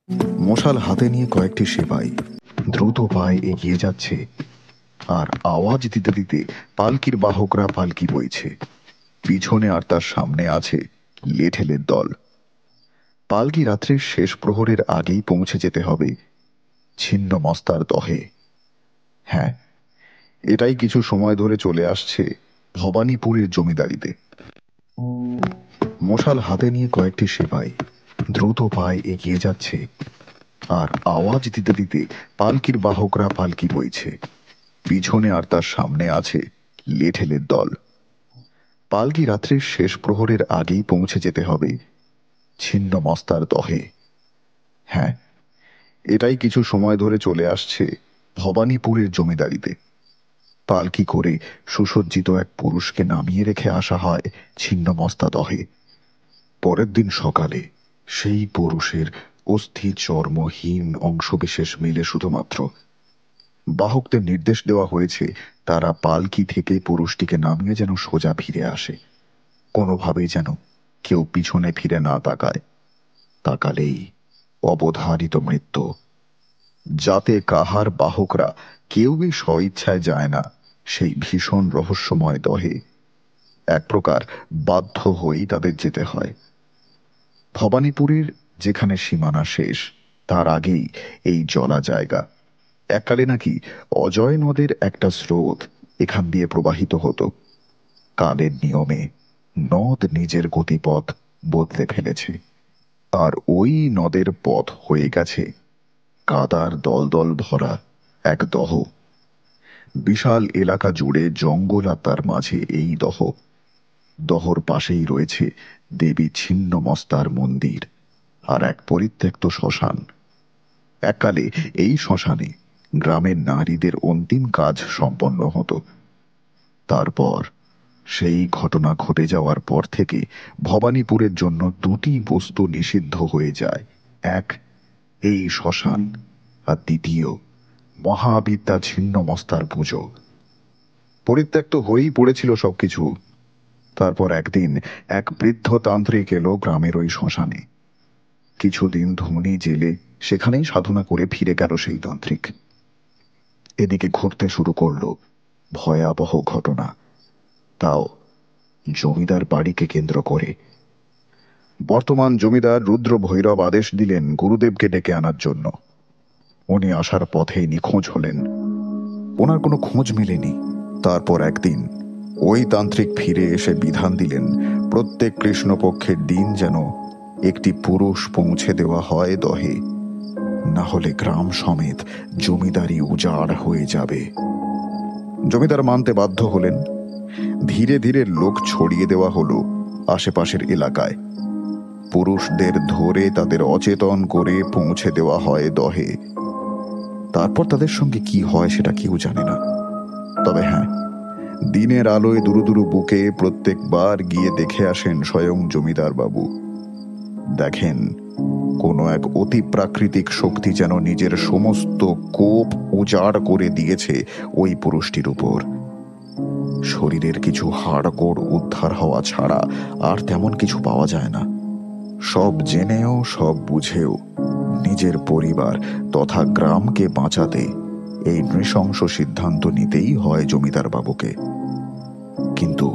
মশাল হাতে নিয়ে কয়েকটি সেপাই দ্রুত পায়ে এগিয়ে যাচ্ছে, আর আওয়াজ দিতে দিতে পালকির বাহকরা পালকি বইছে। পিছনে আর তার সামনে আছে লেঠেলের দল। পালকি রাত্রির শেষ প্রহরের আগেই পৌঁছে যেতে হবে ছিন্ন মস্তার দহে। হ্যাঁ, এটাই কিছু সময় ধরে চলে আসছে ভবানীপুরের জমিদারিতে। মশাল হাতে নিয়ে কয়েকটি সেপাই দ্রুত পায়ে এগিয়ে যাচ্ছে, আর আওয়াজ দিতে দিতে পালকির বাহকরা পালকি বইছে। পিছনে আর তার সামনে আছে লেঠেলের দল। পালকি রাত্রির শেষ প্রহরের আগেই পৌঁছে যেতে হবে ছিন্ন মস্তার দহে। হ্যাঁ, এটাই কিছু সময় ধরে চলে আসছে ভবানীপুরের জমিদারিতে। পালকি করে সুসজ্জিত এক পুরুষকে নামিয়ে রেখে আসা হয় ছিন্ন মস্তা দহে। পরের দিন সকালে সেই পুরুষের অস্থি চর্মহীন অংশবিশেষ মেলে শুধুমাত্র। বাহকদের নির্দেশ দেওয়া হয়েছে তারা পালকি থেকে পুরুষটিকে নামিয়ে যেন সোজা ফিরে আসে, কোনোভাবেই যেন কেউ পিছনে ফিরে না তাকায়। তাকালেই অবধারিত মৃত্যু। যাতে কাহার বাহকরা কেউই স্বইচ্ছায় যায় না সেই ভীষণ রহস্যময় দহে। এক প্রকার বাধ্য হয়েই তাদের যেতে হয়। ভবানীপুরের যেখানে সীমানা শেষ, তার আগেই এই জলা জায়গা। এককালে নাকি অজয় নদের একটা স্রোত এখান দিয়ে প্রবাহিত হতো। কালের নিয়মে নদ নিজের গতিপথ বদলে ফেলেছে, আর ওই নদের পথ হয়ে গেছে কাদার দলদল ভরা এক দহ। বিশাল এলাকা জুড়ে জঙ্গল, আর তার মাঝে এই দহ। দহর পাশেই রয়েছে দেবী ছিন্ন মস্তার মন্দির আর এক পরিত্যক্ত শ্মশান। এককালে এই শ্মশানে গ্রামের নারীদের অন্তিম কাজ সম্পন্ন হতো। তারপর সেই ঘটনা ঘটে যাওয়ার পর থেকে ভবানীপুরের জন্য দুটি বস্তু নিষিদ্ধ হয়ে যায়। এক, এই শ্মশান, আর দ্বিতীয়, মহাবিদ্যা ছিন্ন মস্তার পুজো। পরিত্যক্ত হয়েই পড়েছিল সবকিছু। তারপর একদিন এক বৃদ্ধ তান্ত্রিক এলো গ্রামের ওই শ্মশানে। কিছুদিন ধনী জেলে সেখানেই সাধনা করে ফিরে গেল সেই তান্ত্রিক। এদিকে ঘটতে শুরু করলো ভয়াবহ ঘটনা, তাও জমিদার বাড়িকে কেন্দ্র করে। বর্তমান জমিদার রুদ্র ভৈরব আদেশ দিলেন গুরুদেবকে ডেকে আনার জন্য। উনি আসার পথেই নিখোঁজ হলেন। ওনার কোনো খোঁজ মেলেনি। তারপর একদিন ওই তান্ত্রিক ফিরে এসে বিধান দিলেন প্রত্যেক কৃষ্ণপক্ষের দিন যেন একটি পুরুষ পৌঁছে দেওয়া হয় দহে, না হলে গ্রাম সমেত জমিদারি উজাড় হয়ে যাবে। জমিদার মানতে বাধ্য হলেন। ধীরে ধীরে লোক ছড়িয়ে দেওয়া হলো আশেপাশের এলাকায়। পুরুষদের ধরে তাদের অচেতন করে পৌঁছে দেওয়া হয় দহে। তারপর তাদের সঙ্গে কি হয় সেটা কেউ জানে না। তবে হ্যাঁ, দিনের আলোয় দুরু দুরু বুকে প্রত্যেকবার গিয়ে দেখে আসেন স্বয়ং জমিদার বাবু। দেখেন কোনো এক অতি প্রাকৃতিক শক্তি যেন নিজের সমস্ত কোপ উজাড় করে দিয়েছে ওই পুরুষটির উপর। শরীরের কিছু হাড়গোড় উদ্ধার হওয়া ছাড়া আর তেমন কিছু পাওয়া যায় না। সব জেনেও সব বুঝেও নিজের পরিবার তথা গ্রামকে বাঁচাতে এই নৃশংস সিদ্ধান্ত নিতেই হয় জমিদার বাবুকে। কিন্তু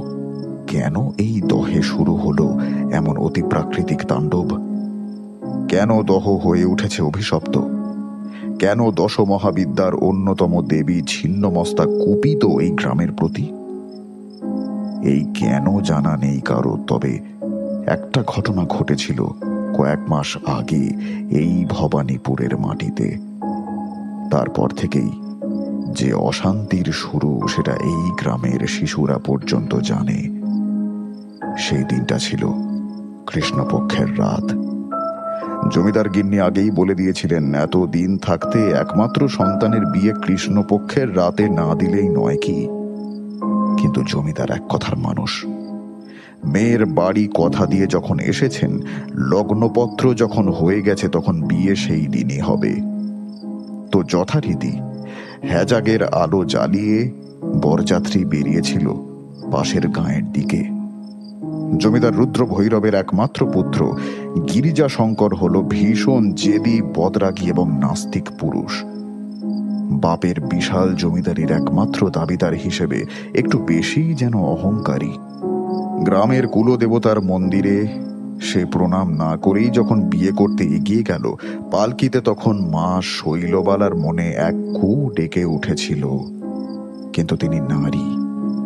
কেন এই দহে শুরু হলো এমন অতি প্রাকৃতিক তাণ্ডব? কেন দহ হয়ে উঠেছে অভিশপ্ত? কেন দশ মহাবিদ্যার অন্যতম দেবী ছিন্নমস্তা কুপিত এই গ্রামের প্রতি? এই কেন জানা নেই কারো, তবে একটা ঘটনা ঘটেছিল কয়েক মাস আগে এই ভবানীপুরের মাটিতে। তারপর থেকেই যে অশান্তির শুরু সেটা এই গ্রামের শিশুরা পর্যন্ত জানে। সেই দিনটা ছিল কৃষ্ণপক্ষের রাত। জমিদার গিন্নি আগেই বলে দিয়েছিলেন এত দিন থাকতে একমাত্র সন্তানের বিয়ে কৃষ্ণপক্ষের রাতে না দিলেই নয় কি। কিন্তু জমিদার এক কথার মানুষ। মেয়ের বাড়ি কথা দিয়ে যখন এসেছেন, লগ্নপত্র যখন হয়ে গেছে, তখন বিয়ে সেই দিনই হবে। তো যথারীতি হ্যাজাগের আলো জ্বালিয়ে বরযাত্রী বেরিয়েছিল পাশের গাঁয়ের দিকে। জমিদার রুদ্র ভৈরবের একমাত্র পুত্র গিরিজা শঙ্কর হল ভীষণ জেদি, বদরাগী এবং নাস্তিক পুরুষ। বাপের বিশাল জমিদারির একমাত্র দাবিদার হিসেবে একটু বেশিই যেন অহংকারী। গ্রামের কুলদেবতার মন্দিরে সে প্রণাম না করেই যখন বিয়ে করতে এগিয়ে গেল, পালকিতে তখন মা শৈলবালার মনে এক কু ডেকে উঠেছিল। কিন্তু তিনি নারী,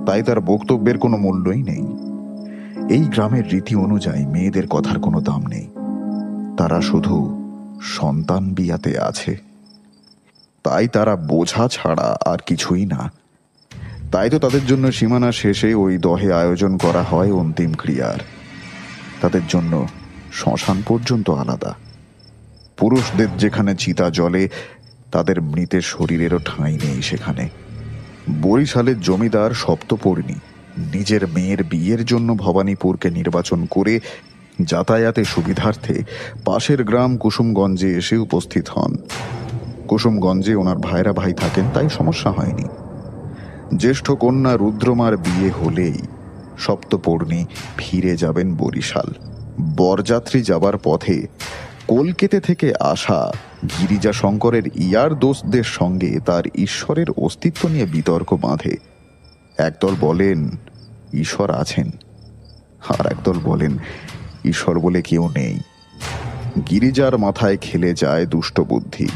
তাই তার বক্তব্যের কোনো মূল্যই নেই। এই গ্রামের রীতি অনুযায়ী মেয়েদের কথার কোনো দাম নেই, তারা শুধু সন্তান বিয়াতে আছে, তাই তারা বোঝা ছাড়া আর কিছুই না। তাই তো তাদের জন্য সীমানা শেষে ওই দহে আয়োজন করা হয় অন্তিম ক্রিয়ার। তাদের জন্য শ্মশান পর্যন্ত আলাদা। পুরুষদের যেখানে চিতা জ্বলে, তাদের মৃতের শরীরেরও ঠাঁই নেই সেখানে। বরিশালের জমিদার সপ্তপর্ণী নিজের মেয়ের বিয়ের জন্য ভবানীপুরকে নির্বাচন করে যাতায়াতে সুবিধার্থে পাশের গ্রাম কুসুমগঞ্জে এসে উপস্থিত হন। কুসুমগঞ্জে ওনার ভাইরা ভাই থাকেন, তাই সমস্যা হয়নি। জ্যেষ্ঠ কন্যা রুদ্রমার বিয়ে হলেই সপ্তপর্ণী ফিরে যাবেন বরিশাল। বরযাত্রী যাবার পথে কলকাতা থেকে আসা গিরিজা শঙ্করের ইয়ার দোস্তদের সঙ্গে তার ঈশ্বরের অস্তিত্ব নিয়ে বিতর্ক বাঁধে। একদল বলেন ঈশ্বর আছেন, আর একদল বলেন ঈশ্বর বলে কেউ নেই। গিরিজার মাথায় খেলে যায় দুষ্ট বুদ্ধি।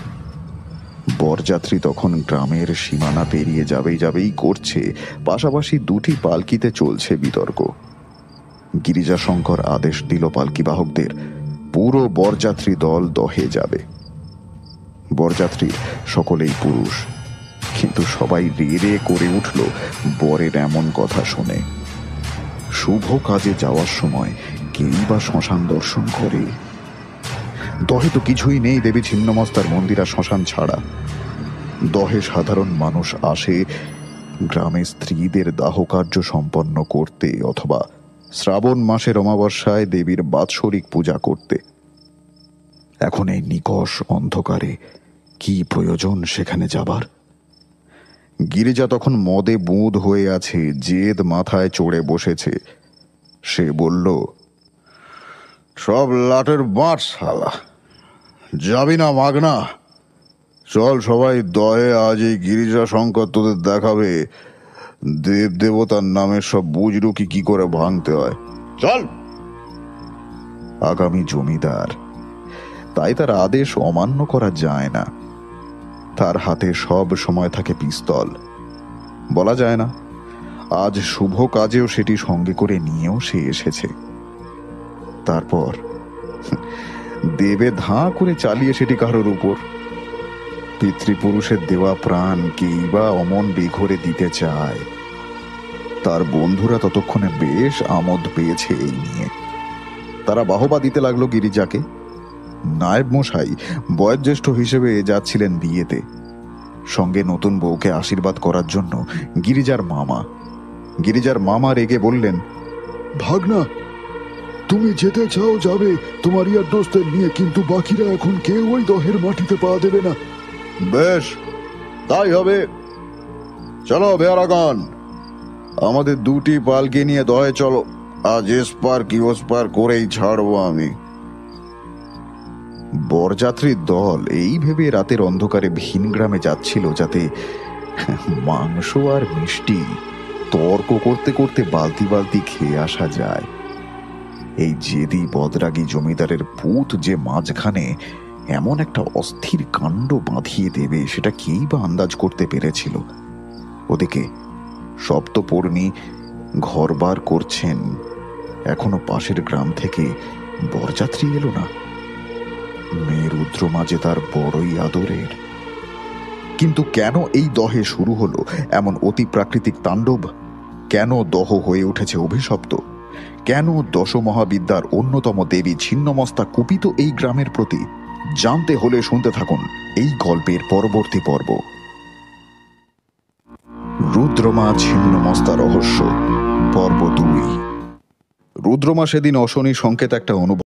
বরযাত্রী তখন গ্রামের সীমানা পেরিয়ে যাবেই করছে, পাশাপাশি দুটি পালকিতে চলছে বিতর্ক। গিরিজা শঙ্কর আদেশ দিল পালকি বাহকদের পুরো বরযাত্রী দল দহে যাবে। বরযাত্রী সকলেই পুরুষ, কিন্তু সবাই রে রে করে উঠল বরের এমন কথা শুনে। শুভ কাজে যাওয়ার সময় কেই বা শ্মশান দর্শন করে? দহে তো কিছুই নেই দেবী ছিন্নমস্তার মন্দির আর শ্মশান ছাড়া। দহে সাধারণ মানুষ আসে গ্রামে স্ত্রীদের দাহকার্য সম্পন্ন করতে, অথবা শ্রাবণ মাসের অমাবস্যায় দেবীর বাৎসরিক পূজা করতে। এখন এই নিকষ অন্ধকারে কি প্রয়োজন সেখানে যাবার? গিরিজা তখন মদে বুঁদ হয়ে আছে, জেদ মাথায় চড়ে বসেছে। সে বলল, সব লাটের বাঁট শালা, যাবি না মাগনা? চল সবাই দহে, আজ এই গিরিজা শঙ্কর তোদের দেখাবে দেব দেবতার নামে সব বুজরুকি কি করে ভাঙতে হয়। চল। আগামী জমিদার, তাই তার আদেশ অমান্য করা যায় না। তার হাতে সব সময় থাকে পিস্তল। বলা যায় না আজ শুভ কাজেও সেটি সঙ্গে করে নিয়েও সে এসেছে। তারপর দেবে ধাঁ করে চালিয়ে সেটি কারোর উপর। পিতৃপুরুষের দেওয়া প্রাণ কেই বা অমন বেঘরে দিতে চায়? তার বন্ধুরা ততক্ষণে বেশ আমোদ পেয়েছে এই নিয়ে। তারা বাহবা দিতে লাগলো গিরিজাকে। নায়েব মশাই বয়োজ্যেষ্ঠ হিসেবে যাচ্ছিলেন বিয়েতে, সঙ্গে নতুন বউকে আশীর্বাদ করার জন্য গিরিজার মামা রেগে বললেন, ভাগনা, তুমি যেতে চাও যাবে তোমার ইয়ার দোস্তের নিয়ে, কিন্তু বাকিরা এখন কেউ ওই দহের মাটিতে পা দেবে না। বেশ, তাই হবে। চলো বেয়ারাগণ, আমাদের দুটি পালকি নিয়ে দহে চলো। আজ এসপার কি ওসপার করেই ছাড়বো আমি। বরযাত্রীর দল এই ভেবে রাতের অন্ধকারে ভিন গ্রামে যাচ্ছিল, যাতে মাংস আর মিষ্টি তর্ক করতে করতে বালতি বালতি খেয়ে আসা যায়। এই জেদি বদরাগী জমিদারের পুত যে মাঝখানে এমন একটা অস্থির কাণ্ড বাঁধিয়ে দেবে, সেটা কেই বা আন্দাজ করতে পেরেছিল? ওদিকে সপ্তপর্ণী ঘরবার করছেন, এখনো পাশের গ্রাম থেকে বরযাত্রী এলো না। মেয়ে রুদ্রমা যে তার বড়ই আদরের। কিন্তু কেন এই দহে শুরু হলো এমন অতি প্রাকৃতিক তাণ্ডব? কেন দহ হয়ে উঠেছে অভিশপ্ত? কেন দশমহাবিদ্যার অন্যতম দেবী ছিন্নমস্তা কুপিত এই গ্রামের প্রতি? জানতে হলে শুনতে থাকুন এই গল্পের পরবর্তী পর্ব, রুদ্রমা ছিন্নমস্তা রহস্য, পর্ব 2। রুদ্রমা সেদিন অশনি সংকেত একটা অনুভব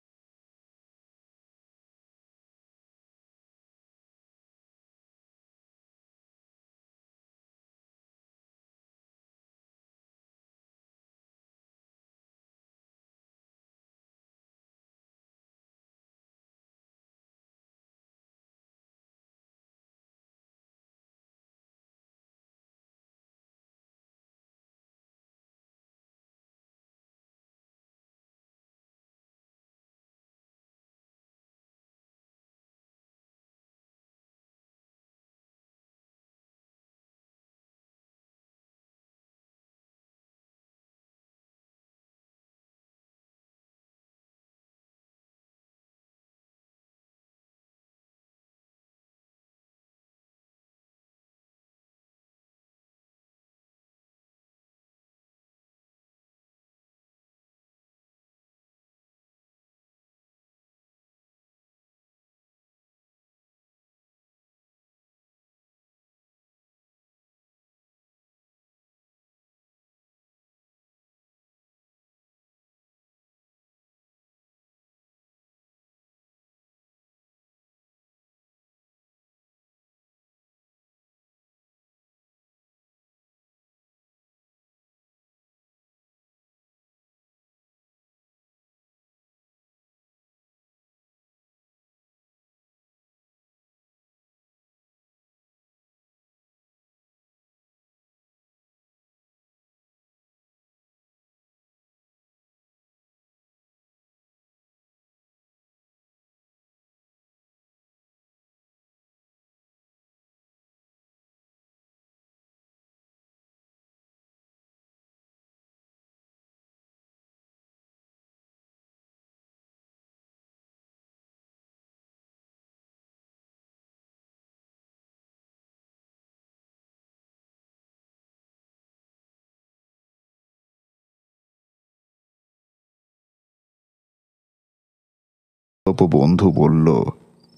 বন্ধু বলল,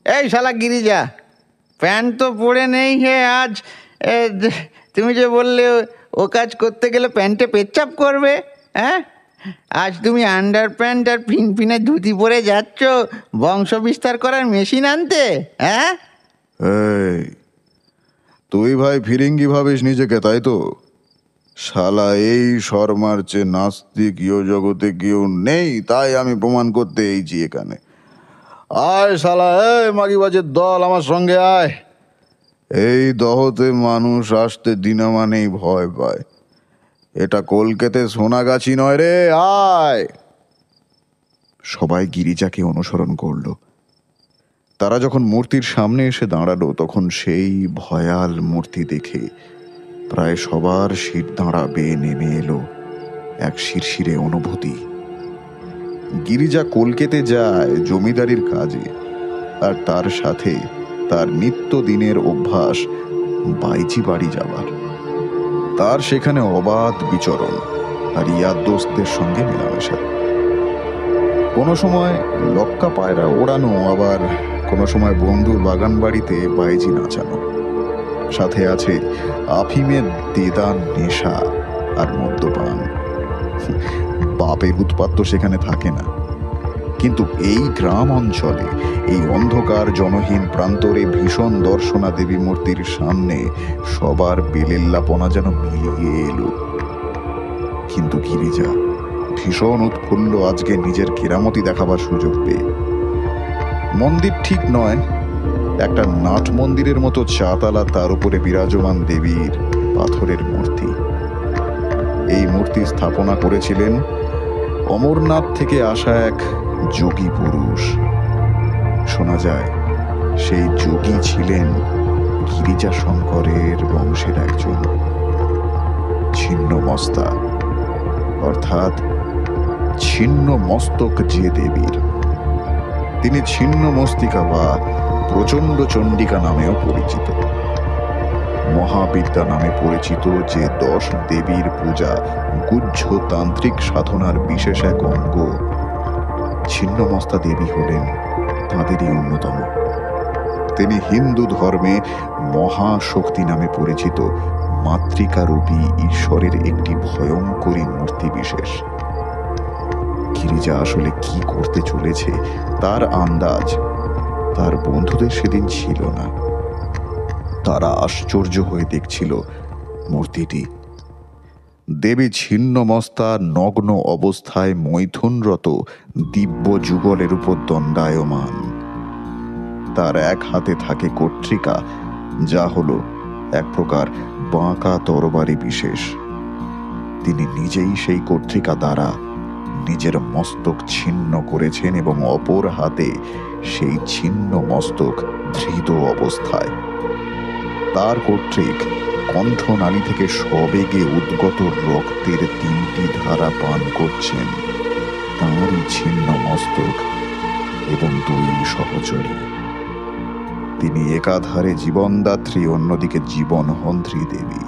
এই শালা গিরিজা, প্যান্ট তো পরে নেই হে আজ। তুমি যে বললে ও কাজ করতে গেলে প্যান্টে পেচ্ছাপ করবে, হ্যাঁ? আজ তুমি আন্ডার প্যান্ট আর ফিনফিনে ধুতি পরে যাচ্ছ বংশ বিস্তার করার মেশিন আনতে, হ্যাঁ? এই তুই ভাই ফিরিঙ্গি ভাবিস নিজেকে, তাই তো? শালা এই শর্মার চেয়ে নাস্তিক ইয় জগতে কেউ নেই, তাই আমি প্রমাণ করতে এইছি এখানে। আয় শালা, এই মাগিবাজের দল, আমার সঙ্গে আয়। এই দহতে মানুষ আসতে দিনমানেই ভয় পায়। এটা কলকাতা সোনাগাছি নয় রে, আয়। সবাই গিরিজাকে অনুসরণ করলো। তারা যখন মূর্তির সামনে এসে দাঁড়ালো, তখন সেই ভয়াল মূর্তি দেখে প্রায় সবার শির দাঁড়া বেয়ে নেমে এলো এক শিরশিরে অনুভূতি। গিরিজা কলকাতা যায় জমিদারির কাজে, আর তার সাথে তার নিত্যদিনের অভ্যাস বাইজি বাড়ি যাবার। তার সেখানে অবাধ বিচরণ আর ইয়ার দোস্তদের সঙ্গে মেলামেশা। কোনো সময় লক্কা পায়রা ওড়ানো, আবার কোনো সময় বন্ধুর বাগান বাড়িতে বাইজি নাচানো। সাথে আছে আফিমের দেদান নেশা আর মদ্যপান। বাপের উৎপাত তো সেখানে থাকে না, কিন্তু এই গ্রাম অঞ্চলে, এই অন্ধকার জনহীন প্রান্তরে ভীষণ দর্শনা দেবী মূর্তির সামনে সবার বেলেল্লাপনা যেন মিলিয়ে এলো। কিন্তু গিরিজা ভীষণ উৎফুল্ল আজকে নিজের কেরামতি দেখাবার সুযোগ পেয়ে। মন্দির ঠিক নয়, একটা নাট মন্দিরের মতো চাতালা, তার উপরে বিরাজমান দেবীর পাথরের মূর্তি। এই মূর্তি স্থাপনা করেছিলেন অমরনাথ থেকে আসা এক যোগী পুরুষ। শোনা যায় সেই যোগী ছিলেন গিরিজা শঙ্করের বংশের একজন ছিন্নমস্তা, অর্থাৎ ছিন্ন মস্তক যে দেবীর। তিনি ছিন্ন মস্তিকা বা প্রচণ্ড চণ্ডিকা নামেও পরিচিত। মহাবিদ্যা নামে পরিচিত যে 10 দেবীর পূজা গুহ্য তান্ত্রিক সাধনার বিশেষ এক অঙ্গ, ছিন্নমস্তা দেবী হলেন তাঁদেরই অন্যতম। তিনি হিন্দু ধর্মে মহাশক্তি নামে পরিচিত মাতৃকারূপী ঈশ্বরের একটি ভয়ঙ্করী মূর্তি বিশেষ। গিরিজা আসলে কি করতে চলেছে তার আন্দাজ তার বন্ধুদের সেদিন ছিল না। তারা আশ্চর্য হয়ে দেখছিল মূর্তিটি। দেবী ছিন্নমস্তা নগ্ন অবস্থায় মৈথুনরত দিব্য যুগলের উপর দণ্ডায়মান। তার এক হাতে থাকে কর্তৃকা, যা হলো এক প্রকার বাঁকা তরবারি বিশেষ। তিনি নিজেই সেই কর্তৃকা দ্বারা নিজের মস্তক ছিন্ন করেছেন এবং অপর হাতে সেই ছিন্ন মস্তক ধৃত অবস্থায় তার কর্তৃক কণ্ঠনালী থেকে সবেগে উদ্গত রক্তের 3টি ধারা পান করছেন তাঁরই ছিন্ন মস্তক এবং 2 সহচরী। তিনি একাধারে জীবনদাত্রী, অন্যদিকে জীবনহন্ত্রী দেবী।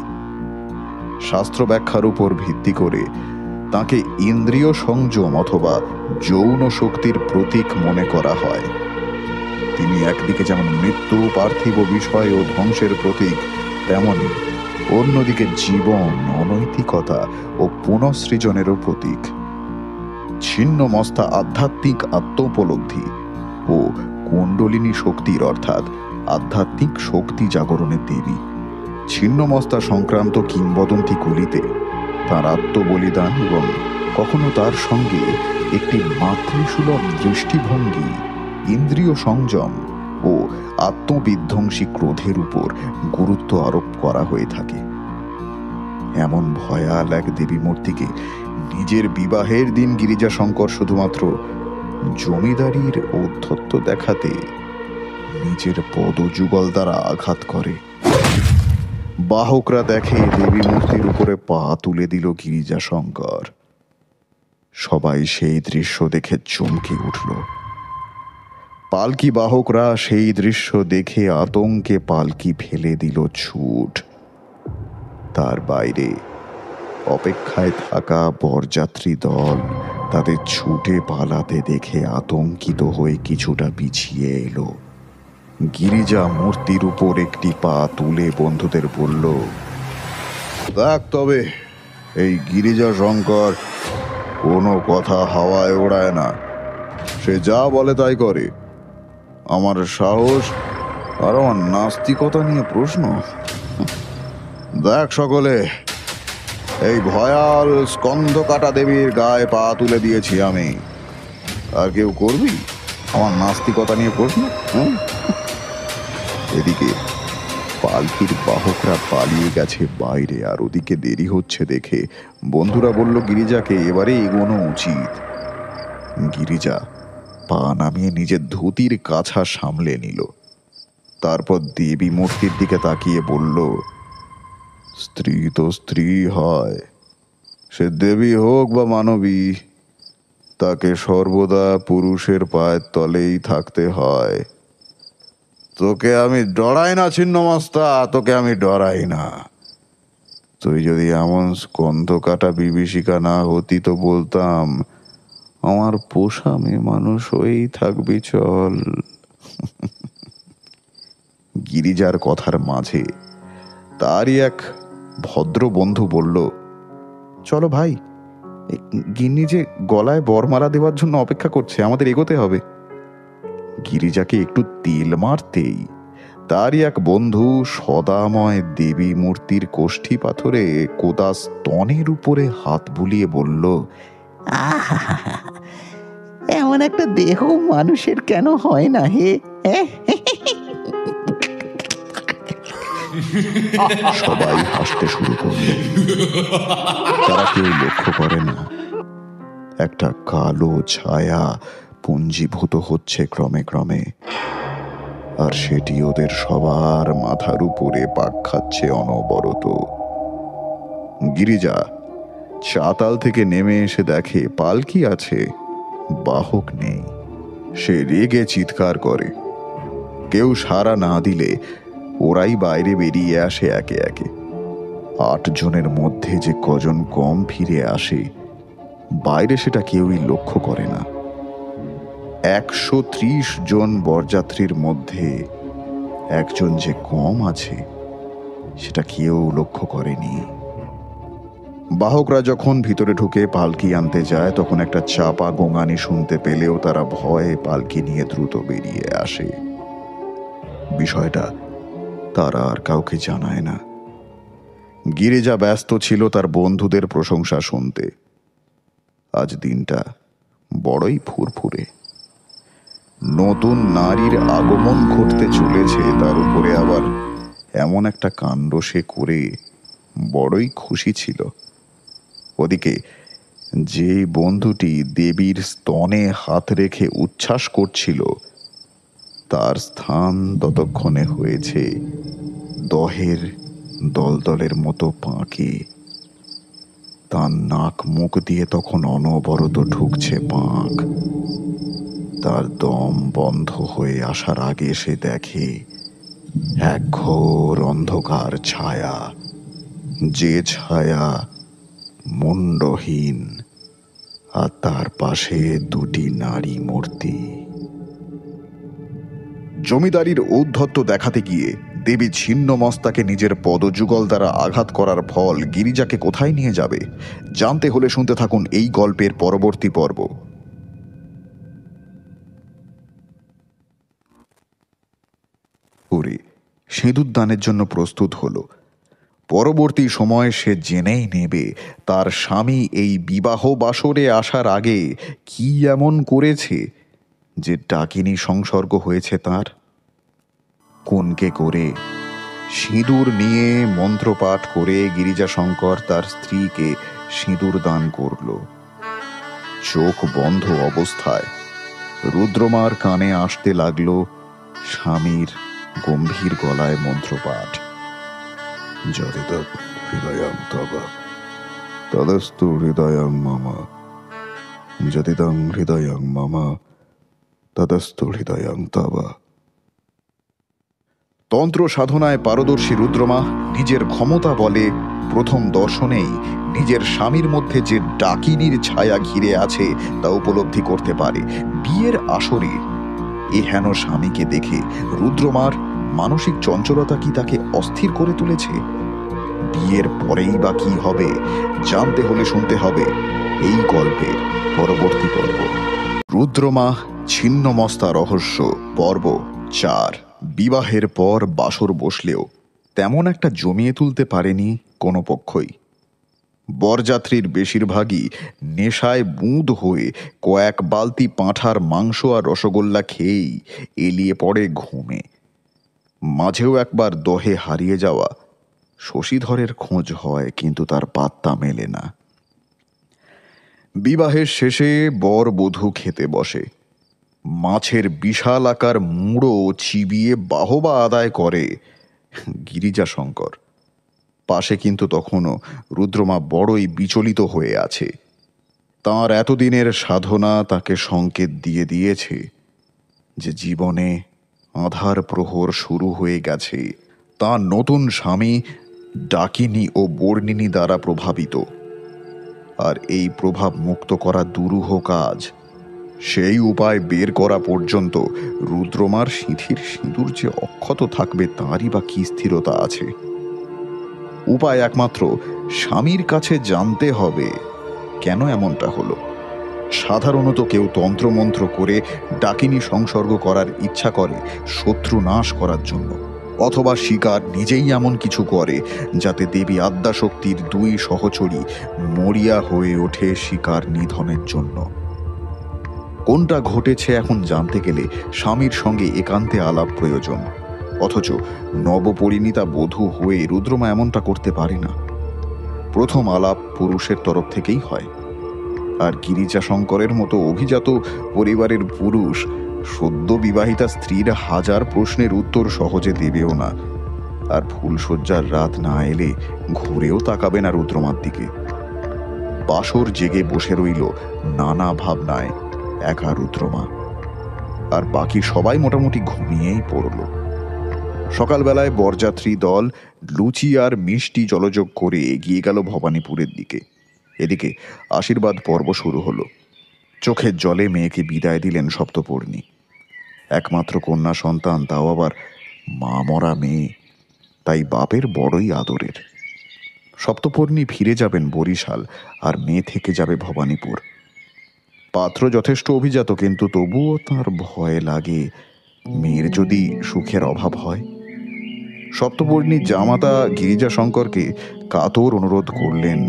শাস্ত্র ব্যাখ্যার উপর ভিত্তি করে তাকে ইন্দ্রিয় সংযম অথবা যৌন শক্তির প্রতীক মনে করা হয়। তিনি একদিকে যেমন মৃত্যু, পার্থিব বিষয় ও ধ্বংসের প্রতীক, তেমনি অন্যদিকে জীবন, অনৈতিকতা ও পুনঃসৃজনেরও প্রতীক। ছিন্নমস্তা আধ্যাত্মিক আত্মোপলব্ধি ও কুণ্ডলিনী শক্তির, অর্থাৎ আধ্যাত্মিক শক্তি জাগরণের দেবী। ছিন্নমস্তা সংক্রান্ত কিংবদন্তিগুলিতে তার আত্মবলিদান এবং কখনো তার সঙ্গে একটি মাতৃসুলভ দৃষ্টিভঙ্গি, ইন্দ্রিয় সংযম ও আত্মবিধ্বংসী ক্রোধের উপর গুরুত্ব আরোপ করা হয়ে থাকে। এমন ভয়াল এক দেবী মূর্তিকে নিজের বিবাহের দিন গিরিজা শঙ্কর শুধুমাত্র জমিদারির ঔদ্ধত্য দেখাতে নিজের পদযুগল দ্বারা আঘাত করে। বাহকরা দেখে দেবী মূর্তির উপরে পা তুলে দিল গিরিজা শঙ্কর। সবাই সেই দৃশ্য দেখে চমকে উঠল। পালকি বাহকরা সেই দৃশ্য দেখে আতঙ্কে পালকি ফেলে দিল ছুট। তার বাইরে অপেক্ষায় থাকা বরযাত্রী দল তাদের ছুটে পালাতে দেখে আতঙ্কিত হয়ে কিছুটা পিছিয়ে এলো। গিরিজা মূর্তির উপর একটি পা তুলে বন্ধুদের বলল, দেখ তবে এই গিরিজা শঙ্কর কোনো কথা হাওয়ায় ওড়ায় না, সে যা বলে তাই করে। আমার সাহস আর আমার নাস্তিকতা নিয়ে প্রশ্ন? দেখ সকলে, এই ভয়াল স্কন্ধ কাটা দেবীর গায়ে পা তুলে দিয়েছি আমি, আর কেউ করবি আমার নাস্তিকতা নিয়ে প্রশ্ন? এদিকে পালকির বাহকরা পালিয়ে গেছে বাইরে, আর ওদিকে দেরি হচ্ছে দেখে বন্ধুরা বলল গিরিজাকে এবারে এগোনো উচিত। গিরিজা পা নামিয়ে নিজের ধুতির কাছা সামলে নিল, তারপর দেবী মূর্তির দিকে তাকিয়ে বলল, স্ত্রী তো স্ত্রী হয়, সে দেবী হোক বা মানবী, তাকে সর্বদা পুরুষের পায়ের তলেই থাকতে হয়। তোকে আমি ডরাই না ছিন্নমস্তা, তোকে আমি ডরাই না। তুই যদি এমন স্কন্ধ কাটা বিভীষিকা না হতি তো বলতাম আমার পোষা মেয়ে মানুষ হয়েই থাকবি চল। গিরিজার কথার মাঝে তারই এক ভদ্র বন্ধু বলল, চলো ভাই, গিন্নি যে গলায় বরমালা দেওয়ার জন্য অপেক্ষা করছে, আমাদের এগোতে হবে। গিরিজাকে একটু তেল মারতেই তারই এক বন্ধু সদাময় দেবী মূর্তির কোষ্ঠী পাথরে কোদা স্তনের উপরে হাত বুলিয়ে বলল, এমন একটা দেহ মানুষের কেন হয় না হে? সবাই হাসতে শুরু করল। তারা কেউ লক্ষ্য করে না একটা কালো ছায়া পুঞ্জীভূত হচ্ছে ক্রমে ক্রমে, আর সেটি ওদের সবার মাথার উপরে পাক খাচ্ছে অনবরত। গিরিজা চাতাল থেকে নেমে এসে দেখে পালকি আছে, বাহক নেই। সে রেগে চিৎকার করে, কেউ সাড়া না দিলে ওরাই বাইরে বেরিয়ে আসে একে একে। 8 জনের মধ্যে যে কজন কম ফিরে আসে বাইরে সেটা কেউই লক্ষ্য করে না। 130 জন বরযাত্রীর মধ্যে একজন যে কম আছে সেটা কেউ লক্ষ্য করেনি। বাহকরা যখন ভিতরে ঢুকে পালকি আনতে যায় তখন একটা চাপা গোঙানি শুনতে পেলেও তারা ভয়ে পালকি নিয়ে দ্রুত বেরিয়ে আসে। বিষয়টা তারা আর কাউকে জানায় না। গিরিজা ব্যস্ত ছিল তার বন্ধুদের প্রশংসা শুনতে। আজ দিনটা বড়ই ফুরফুরে। নতুন নারীর আগমন ঘটতে চলেছে, তার উপরে আবার এমন একটা কাণ্ড সে করে বড়ই খুশি ছিল। ওদিকে যে বন্ধুটি দেবীর স্তনে হাত রেখে উচ্ছ্বাস করছিল তার স্থান ততক্ষণে হয়েছে দহের দলদলের মতো পাঁকে। তার নাক মুখ দিয়ে তখন অনবরত ঢুকছে পাঁক। তার দম বন্ধ হয়ে আসার আগে সে দেখে এক ঘোর অন্ধকার ছায়া, যে ছায়া মুন্ডহীন, আর তার পাশে 2টি নারী মূর্তি। জমিদারির ঔদ্ধত্য দেখাতে গিয়ে দেবী ছিন্নমস্তাকে নিজের পদযুগল দ্বারা আঘাত করার ফল গিরিজাকে কোথায় নিয়ে যাবে জানতে হলে শুনতে থাকুন এই গল্পের পরবর্তী পর্ব। ওরে সিঁদুর দানের জন্য প্রস্তুত হলো। পরবর্তী সময় সে জেনেই নেবে তার স্বামী এই বিবাহ বাসরে আসার আগে কি এমন করেছে যে ডাকিনী সংসর্গ হয়েছে তার। কোনকে করে সিঁদুর নিয়ে মন্ত্রপাঠ করে গিরিজাশঙ্কর তার স্ত্রীকে সিঁদুর দান করল। চোখ বন্ধ অবস্থায় রুদ্রমার কানে আসতে লাগলো স্বামীর গম্ভীর গলায় মন্ত্রপাঠ। যদিদং হৃদয়ং তব তদস্তু হৃদয়ং মম, যদিদং হৃদয়ং মম তদস্তু হৃদয়ং তব। তন্ত্র সাধনায় পারদর্শী রুদ্রমা নিজের ক্ষমতা বলে প্রথম দর্শনেই নিজের স্বামীর মধ্যে যে ডাকিনীর ছায়া ঘিরে আছে তা উপলব্ধি করতে পারে। বিয়ের আসরে এ হেন স্বামীকে দেখে রুদ্রমার মানসিক চঞ্চলতা কি তাকে অস্থির করে তুলেছে? বিয়ের পরেই বা কি হবে জানতে হলে শুনতে হবে এই গল্পের পরবর্তী পর্ব। রুদ্রমা ছিন্নমস্তা রহস্য পর্ব 4। বিবাহের পর বাসর বসলেও তেমন একটা জমিয়ে তুলতে পারেনি কোনো পক্ষই। বরযাত্রীর বেশিরভাগই নেশায় বুঁদ হয়ে কয়েক বালতি পাঁঠার মাংস আর রসগোল্লা খেয়েই এলিয়ে পড়ে ঘুমে। মাঝেও একবার দহে হারিয়ে যাওয়া শশীধরের খোঁজ হয়, কিন্তু তার পাত্তা মেলে না। বিবাহের শেষে বর বধূ খেতে বসে। মাছের বিশাল আকার মুড়ো চিবিয়ে বাহবা আদায় করে গিরিজাশঙ্কর। পাশে কিন্তু তখনও রুদ্রমা বড়ই বিচলিত হয়ে আছে। তাঁর এতদিনের সাধনা তাকে সংকেত দিয়ে দিয়েছে যে জীবনে আঁধার প্রহর শুরু হয়ে গেছে। তাঁর নতুন স্বামী ডাকিনী ও বর্ণিনী দ্বারা প্রভাবিত, আর এই প্রভাব মুক্ত করা দুরূহ কাজ। সেই উপায় বের করা পর্যন্ত রুদ্রমার সিঁথির সিঁদুর যে অক্ষত থাকবে তাঁরই বা কি স্থিরতা আছে? উপায় একমাত্র স্বামীর কাছে জানতে হবে কেন এমনটা হলো। সাধারণত কেউ তন্ত্রমন্ত্র করে ডাকিনী সংসর্গ করার ইচ্ছা করে শত্রু নাশ করার জন্য, অথবা শিকার নিজেই এমন কিছু করে যাতে দেবী আদ্যাশক্তির 2 সহচরী মরিয়া হয়ে ওঠে শিকার নিধনের জন্য। কোনটা ঘটেছে এখন জানতে গেলে স্বামীর সঙ্গে একান্তে আলাপ প্রয়োজন, অথচ নবপরিণীতা বধূ হয়ে রুদ্রমা এমনটা করতে পারে না। প্রথম আলাপ পুরুষের তরফ থেকেই হয়, আর গিরিজাশঙ্করের মতো অভিজাত পরিবারের পুরুষ সদ্য বিবাহিতা স্ত্রীর হাজার প্রশ্নের উত্তর সহজে দেবেও না। আর ফুলশয্যার রাত না এলে ঘুরেও তাকাবে না রুদ্রমার দিকে। বাসর জেগে বসে রইল নানা ভাবনায় একা রুদ্রমা, আর বাকি সবাই মোটামুটি ঘুমিয়েই পড়ল। সকালবেলায় বরযাত্রী দল লুচি আর মিষ্টি জলযোগ করে এগিয়ে গেল ভবানীপুরের দিকে। এদিকে আশীর্বাদ পর্ব শুরু হলো। চোখের জলে মেয়েকে বিদায় দিলেন সপ্তপর্ণী। একমাত্র কন্যা সন্তান, তাও আবার মা মরা মেয়ে, তাই বাপের বড়ই আদরের। সপ্তপর্ণী ফিরে যাবেন বরিশাল, আর মেয়ে থেকে যাবে ভবানীপুর। পাত্র যথেষ্ট অভিজাত, কিন্তু তবুও তার ভয় লাগে মেয়ের যদি সুখের অভাব হয়। সপ্তপর্ণীর জামাতা গিরিজাশঙ্করকে কাতর অনুরোধ করলেন,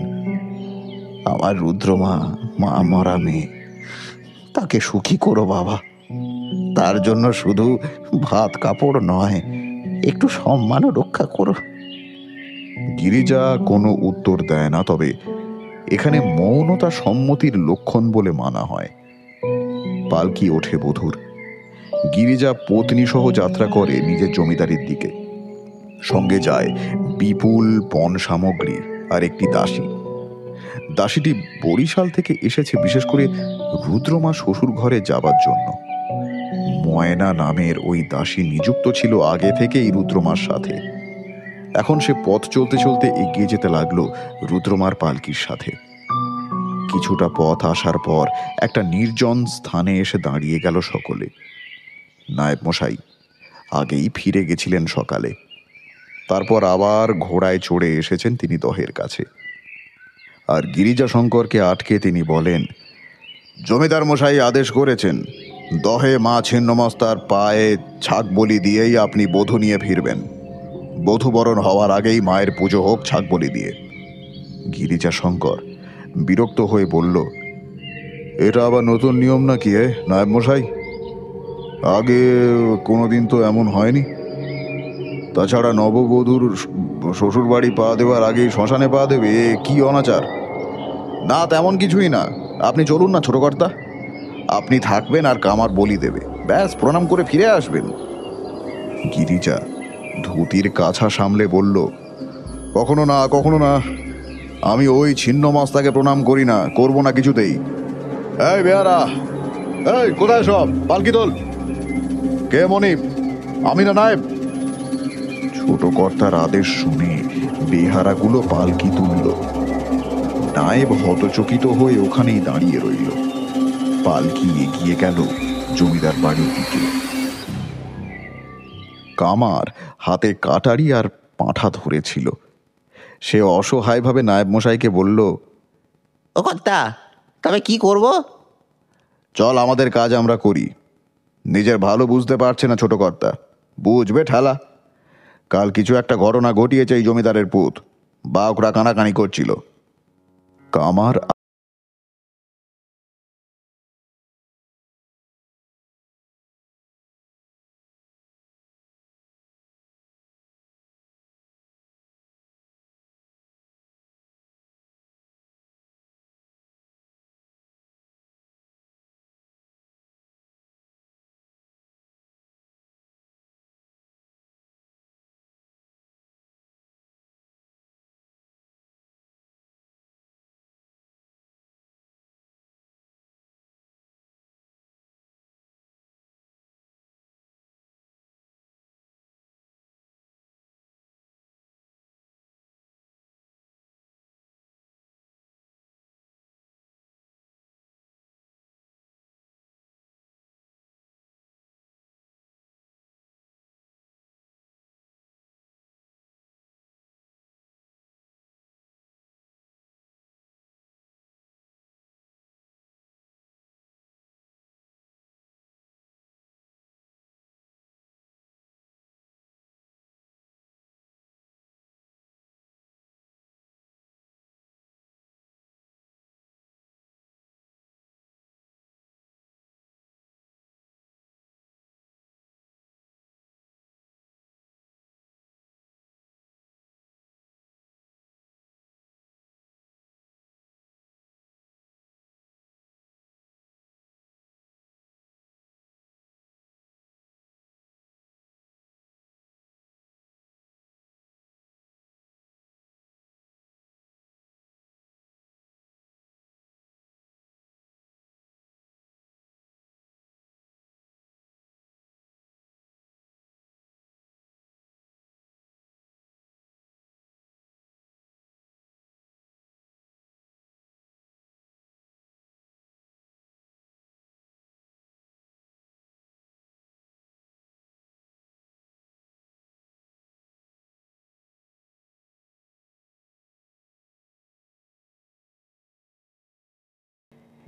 আমার রুদ্রমা মা মরা মেয়ে, তাকে সুখী করো বাবা। তার জন্য শুধু ভাত কাপড় নয়, একটু সম্মানও রক্ষা করো। গিরিজা কোনো উত্তর দেয় না, তবে এখানে মৌনতা সম্মতির লক্ষণ বলে মানা হয়। পালকি ওঠে বধূর। গিরিজা পত্নী সহ যাত্রা করে নিজের জমিদারির দিকে। সঙ্গে যায় বিপুল পণ সামগ্রী আর একটি দাসী। দাসীটি বরিশাল থেকে এসেছে বিশেষ করে রুদ্রমা শ্বশুর ঘরে যাবার জন্য। ময়না নামের ওই দাসী নিযুক্ত ছিল আগে থেকেই রুদ্রমার সাথে। এখন সে পথ চলতে চলতে এগিয়ে যেতে লাগলো রুদ্রমার পালকির সাথে। কিছুটা পথ আসার পর একটা নির্জন স্থানে এসে দাঁড়িয়ে গেল সকলে। নায়েব মশাই আগেই ফিরে গেছিলেন সকালে, তারপর আবার ঘোড়ায় চড়ে এসেছেন তিনি দহের কাছে। আর গিরিজাশঙ্করকে আটকে তিনি বলেন, জমিদার মশাই আদেশ করেছেন দহে মা ছিন্নমস্তার পায়ে ছাগ বলি দিয়েই আপনি বধূ নিয়ে ফিরবেন। বধূবরণ হওয়ার আগেই মায়ের পুজো হোক ছাগ বলি দিয়ে। গিরিজাশঙ্কর বিরক্ত হয়ে বলল, এটা আবার নতুন নিয়ম নাকি নায়েব মশাই? আগে কোনোদিন তো এমন হয়নি। তাছাড়া নববধূর শ্বশুর বাড়ি পা দেওয়ার আগেই শ্মশানে পা দেবে, কি অনাচার! না, তেমন কিছুই না। আপনি চলুন না ছোট কর্তা, আপনি থাকবেন আর কামার বলি দেবে, ব্যাস প্রণাম করে ফিরে আসবেন। গিরিজা ধুতির কাছা সামলে বলল, কখনো না, কখনো না। আমি ওই ছিন্নমস্তাকে প্রণাম করি না, করবো না কিছুতেই। এই বেয়ারা, এই কোথায় সব? পালকি তোল। কে মনিব? আমি না নায়েব। ছোট কর্তার আদেশ শুনে বেহারাগুলো পালকি তুলল। নায়েব হতচকিত হয়ে ওখানেই দাঁড়িয়ে রইল। পালকি এগিয়ে গেল জমিদার বাড়ির দিকে। কামার হাতে কাটারি আর পাঁঠা ধরেছিল। সে অসহায়ভাবে নায়েব মশাইকে বলল, ও কর্তা, তবে কি করব? চল, আমাদের কাজ আমরা করি। নিজের ভালো বুঝতে পারছে না ছোট কর্তা, বুঝবে ঠেলা। কাল কিছু একটা ঘটনা ঘটিয়েছে এই জমিদারের পুত, বাউকরা কানাকানি করছিল। কামার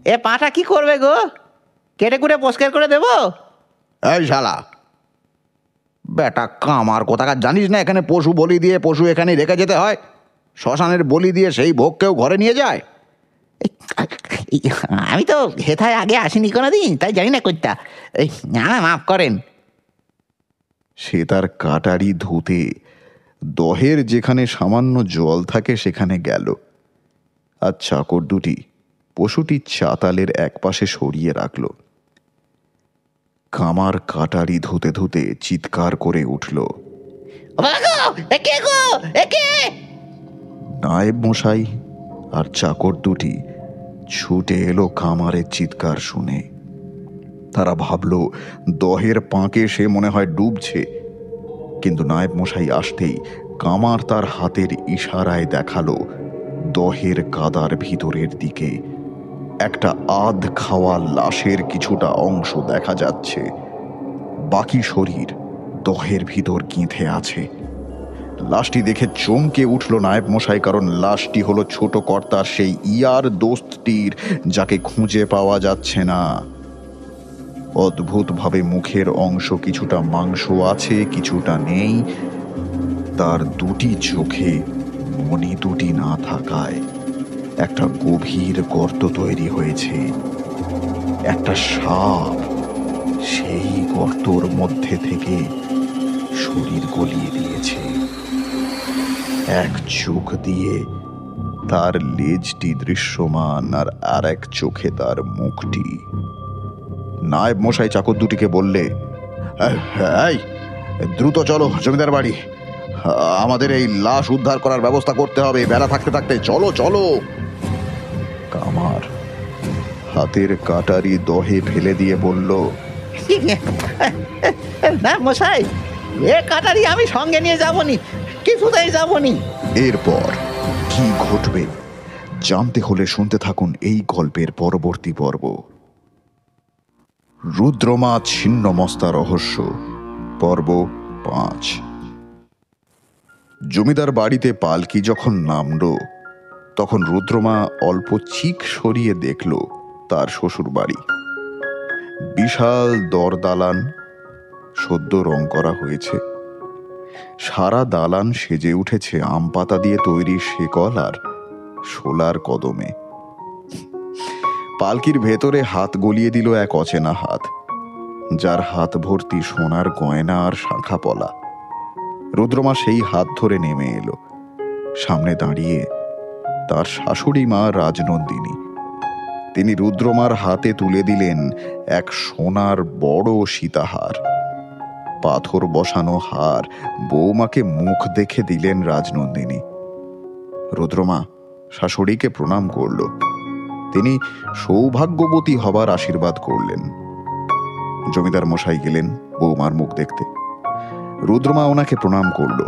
এ পাঁঠা কি করবে গো? কেটে কুটে পরিষ্কার করে দেবো? এই শালা বেটা কামার, কোথাকার জানিস না এখানে পশু বলি দিয়ে পশু এখানে রেখে যেতে হয়? শ্মশানের বলি দিয়ে সেই ভোগ কেউ ঘরে নিয়ে যায়? আমি তো হেথায় আগে আসিনি কোনোদিন, তাই জানি না কর্তা। এই আমায় মাফ করেন। সে তার কাটারি ধুতে দহের যেখানে সামান্য জল থাকে সেখানে গেল। আর চাকর দুটি পশুটি চাতালের একপাশে সরিয়ে রাখল। কামার কাটারি ধুতে ধুতে চিৎকার করে উঠল, নায়েব মশাই আর চাকর দুটি ছুটে এলো কামারের চিৎকার শুনে। তারা ভাবল দহের পাঁকে সে মনে হয় ডুবছে, কিন্তু নায়েব মশাই আসতেই কামার তার হাতের ইশারায় দেখালো দহের কাদার ভিতরের দিকে একটা আধ খাওয়া লাশের কিছুটা অংশ দেখা যাচ্ছে। বাকি শরীর দহের ভিতর গেঁথে আছে। লাশটি দেখে চমকে উঠল নায়েব মশাই, কারণ লাশটি হলো ছোট কর্তার সেই ইয়ার দোস্তটির, যাকে খুঁজে পাওয়া যাচ্ছে না। অদ্ভুতভাবে মুখের অংশ কিছুটা মাংস আছে, কিছুটা নেই। তার দুটি চোখে মণি দুটি না থাকায় একটা গভীর গর্ত তৈরি হয়েছে। একটা সাপ সেই গর্তর মধ্যে থেকে শরীর গলিয়ে দিয়েছে। এক চোখ দিয়ে তার লেজটি দৃশ্যমান, আর এক চোখে তার মুখটি। নায়েব মশাই চাকর দুটিকে বললে, এই দ্রুত চলো জমিদার বাড়ি, আমাদের এই লাশ উদ্ধার করার ব্যবস্থা করতে হবে, বেলা থাকতে থাকতে চলো চলো। কামার হাতের কাটারি দহে ফেলে দিয়ে বলল, না মশাই, এ কাটারি আমি সঙ্গে নিয়ে যাবনি, কিছুতেই যাবনি। এরপর কি ঘটবে জানতে হলে শুনতে থাকুন এই গল্পের পরবর্তী পর্ব। রুদ্রমা ছিন্নমস্তা রহস্য পর্ব 5। জমিদার বাড়িতে পালকি যখন নামল তখন রুদ্রমা অল্প চিক সরিয়ে দেখল তার শ্বশুর বাড়ি। বিশাল দরদালান, সদ্য রং করা হয়েছে। সারা দালান সেজে উঠেছে আম পাতা দিয়ে তৈরি শেকল আর শোলার কদমে। পালকির ভেতরে হাত গলিয়ে দিল এক অচেনা হাত, যার হাত ভর্তি সোনার গয়না আর শাঁখা পলা। রুদ্রমা সেই হাত ধরে নেমে এলো। সামনে দাঁড়িয়ে তার শাশুড়ি মা রাজনন্দিনী। তিনি রুদ্রমার হাতে তুলে দিলেন এক সোনার বড় সীতাহার। পাথর বসানো হার বৌমাকে মুখ দেখে দিলেন রাজনন্দিনী। রুদ্রমা শাশুড়িকে প্রণাম করল। তিনি সৌভাগ্যবতী হবার আশীর্বাদ করলেন। জমিদার মশাই গেলেন বৌমার মুখ দেখতে। রুদ্রমা ওনাকে প্রণাম করল।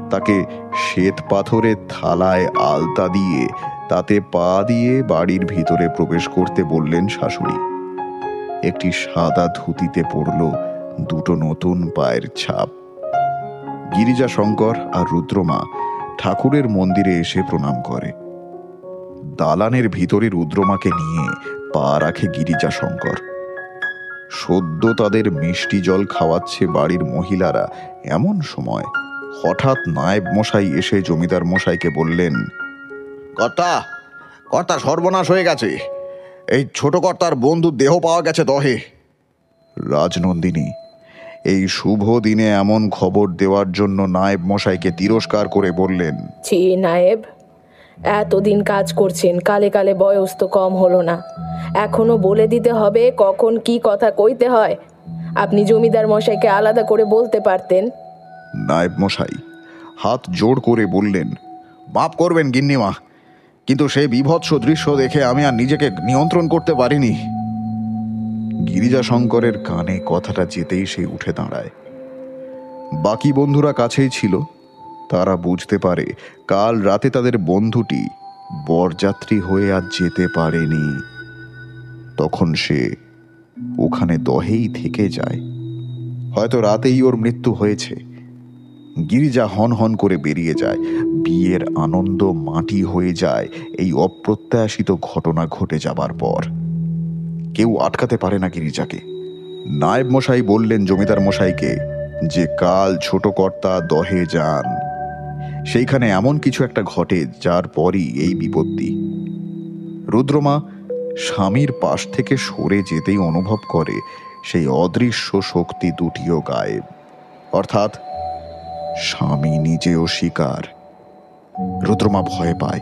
তাকে শ্বেত পাথরের থালায় আলতা দিয়ে তাতে পা দিয়ে বাড়ির ভিতরে প্রবেশ করতে বললেন শাশুড়ি। একটি সাদা ধুতিতে পড়ল দুটো নতুন পায়ের ছাপ। গিরিজা শঙ্কর আর রুদ্রমা ঠাকুরের মন্দিরে এসে প্রণাম করে। দালানের ভিতরে রুদ্রমাকে নিয়ে পা রাখে গিরিজা শঙ্কর। সদ্য তাদের মিষ্টি জল খাওয়াচ্ছে বাড়ির মহিলারা, এমন সময় হঠাৎ নায়েব মশাই এসে জমিদার মশাইকে বললেন, কর্তা, কর্তা সর্বনাশ হয়ে গেছে। এই ছোট কর্তার বন্ধুর দেহ পাওয়া গেছে দহে। রাজনন্দিনী এই শুভ দিনে এমন খবর দেওয়ার জন্য নায়েব মশাইকে তিরস্কার করে বললেন, ছি নায়েব, এতদিন কাজ করছেন, কালে কালে বয়স তো কম হলো না। এখনো বলে দিতে হবে কখন কি কথা কইতে হয়। আপনি জমিদার মশাইকে আলাদা করে বলতে পারতেন। নায়েব মশাই হাত জোড় করে বললেন, মাপ করবেন গিন্নিমা, কিন্তু সেই বীভৎস দৃশ্য দেখে আমি আর নিজেকে নিয়ন্ত্রণ করতে পারিনি। গিরিজা শঙ্করের কানে কথাটা যেতেই সে উঠে দাঁড়ায়। বাকি বন্ধুরা কাছেই ছিল। তারা বুঝতে পারে কাল রাতে তাদের বন্ধুটি বরযাত্রী হয়ে আজ যেতে পারেনি। তখন সে ওখানে দহেই থেকে যায়। হয়তো রাতেই ওর মৃত্যু হয়েছে। গিরিজা হন হন করে বেরিয়ে যায়। বিয়ের আনন্দ মাটি হয়ে যায় এই অপ্রত্যাশিত ঘটনা ঘটে যাবার পর। কেউ আটকাতে পারে না গিরিজাকে। নায়েব মশাই বললেন জমিদার মশাইকে যে কাল ছোট কর্তা দহে যান। সেইখানে এমন কিছু একটা ঘটে যার পরই এই বিপত্তি। রুদ্রমা স্বামীর পাশ থেকে সরে যেতেই অনুভব করে সেই অদৃশ্য শক্তি দুটিও গায়েব, অর্থাৎ স্বামী নিজেও শিকার। রুদ্রমা ভয় পায়।